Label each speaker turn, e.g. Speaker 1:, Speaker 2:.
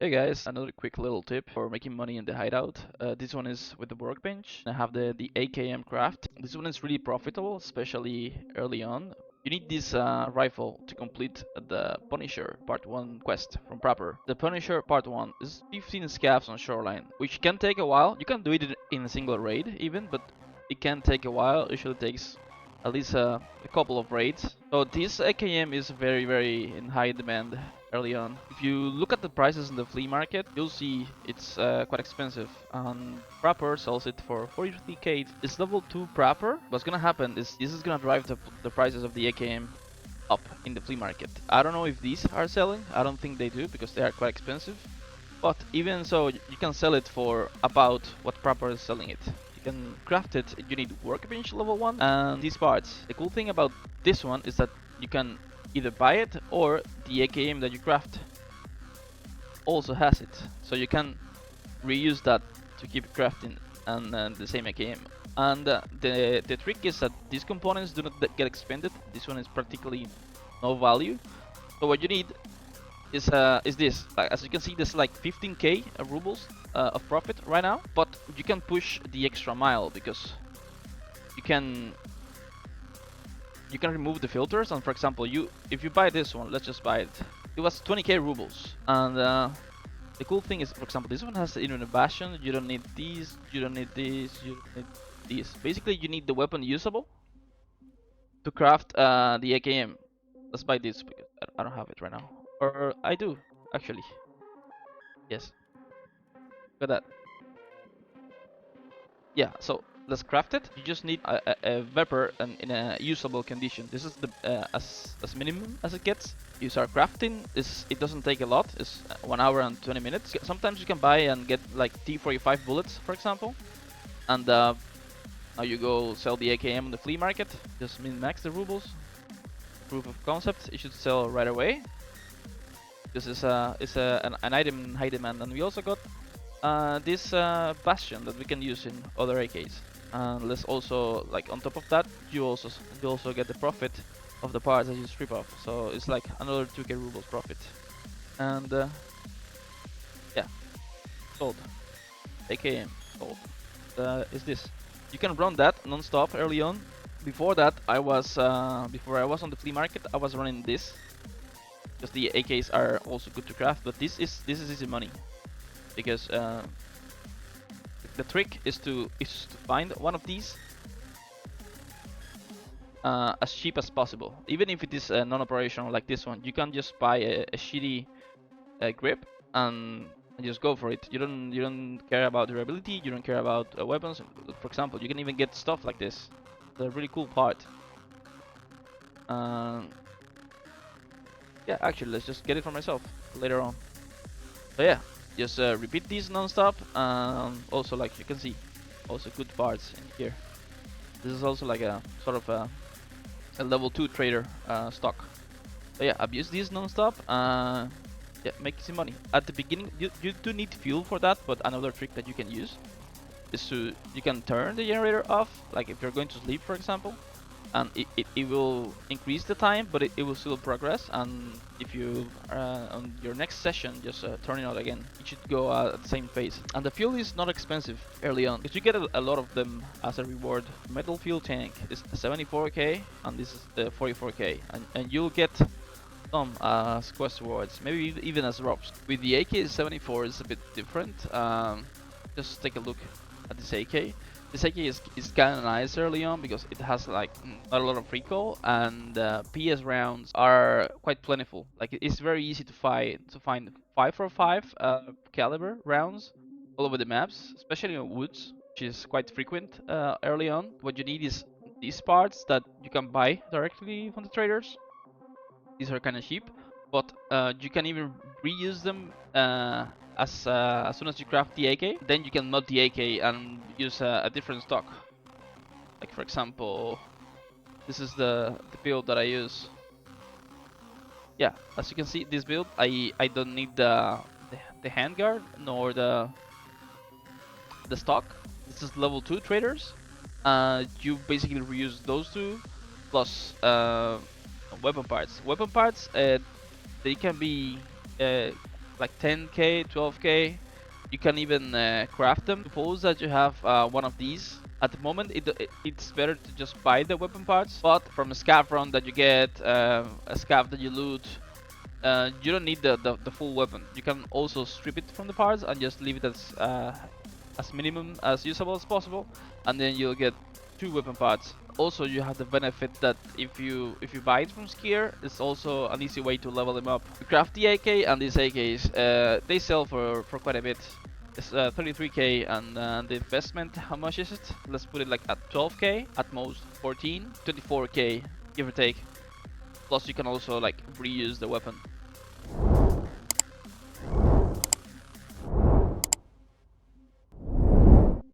Speaker 1: Hey guys, another quick little tip for making money in the hideout. This one is with the workbench. I have the AKM craft. This one is really profitable, especially early on. You need this rifle to complete the Punisher Part 1 quest from Proper. The Punisher Part 1 is 15 scavs on Shoreline, which can take a while. You can do it in a single raid even, but it can take a while. It usually takes at least a couple of raids. So this AKM is very in high demand early on. If you look at the prices in the flea market, you'll see it's quite expensive. Proper sells it for 43k. It's level 2 Proper. What's gonna happen is this is gonna drive the prices of the AKM up in the flea market. I don't know if these are selling. I don't think they do because they are quite expensive. But even so, you can sell it for about what Proper is selling it. You can craft it. You need workbench level 1 and these parts. The cool thing about this one is that you can either buy it or the AKM that you craft also has it. So you can reuse that to keep crafting and the same AKM. And the trick is that these components do not get expended. This one is practically no value. So what you need is this. Like, as you can see, there's like 15k rubles of profit right now. But you can push the extra mile because you can remove the filters. And for example, if you buy this one, let's just buy it. It was 20k rubles. And the cool thing is, for example, this one has even a bastion. You don't need these. You don't need these. You don't need these. Basically, you need the weapon usable to craft the AKM. Let's buy this because I don't have it right now. Or I do, actually. Yes. Look at that. Yeah, so let's craft it. You just need a Vapor and in a usable condition. This is the as minimum as it gets. You start crafting. It doesn't take a lot. It's 1 hour and 20 minutes. Sometimes you can buy and get like T45 bullets, for example. And now you go sell the AKM on the flea market. Just min-max the rubles. Proof of concept. It should sell right away. This is an item in high demand, and we also got this bastion that we can use in other AKs. And let's also, like, on top of that, you also get the profit of the parts that you strip off. So it's like another 2k rubles profit. And yeah, sold. AKM sold. Is this? You can run that non-stop early on. Before that, before I was on the flea market, I was running this. Because the AKs are also good to craft, but this is easy money. Because the trick is to find one of these as cheap as possible. Even if it is non-operational like this one, you can just buy a shitty grip and just go for it. You don't care about durability. You don't care about weapons. For example, you can even get stuff like this. It's a really cool part. Yeah, actually, let's just get it for myself later on. So yeah, just repeat these non-stop. Also, like you can see, also good parts in here. This is also like a sort of a level 2 trader stock. So yeah, abuse these non-stop. Yeah, make some money. At the beginning, you do need fuel for that, but another trick that you can use is you can turn the generator off, like if you're going to sleep, for example. And it will increase the time, but it will still progress. And if you on your next session just turn it on again, it should go at the same pace. And the fuel is not expensive early on because you get a lot of them as a reward. Metal fuel tank is 74k and this is 44k, and you'll get some as quest rewards, maybe even as drops. With the AK-74 it's a bit different. Just take a look at this AK. This AK is kind of nice early on because it has like not a lot of recoil, and PS rounds are quite plentiful. Like it's very easy to find 545 caliber rounds all over the maps, especially on woods, which is quite frequent early on. What you need is these parts that you can buy directly from the traders. These are kind of cheap, but you can even reuse them as soon as you craft the AK. Then you can mod the AK and use a different stock. Like for example, this is the build that I use. Yeah, as you can see, this build I don't need the handguard nor the stock. This is level 2 traders. You basically reuse those two plus weapon parts. Weapon parts, they can be like 10k, 12k. You can even craft them. Suppose that you have one of these. At the moment, it's better to just buy the weapon parts, but from a scav run that you get, a scav that you loot, you don't need the full weapon. You can also strip it from the parts and just leave it as minimum as usable as possible, and then you'll get 2 weapon parts. Also, you have the benefit that if you buy it from Skier, it's also an easy way to level them up. You craft the AK, and these AKs they sell for quite a bit. It's 33k, and the investment, how much is it? Let's put it like at 12k, at most 14, 24k, give or take. Plus you can also like reuse the weapon.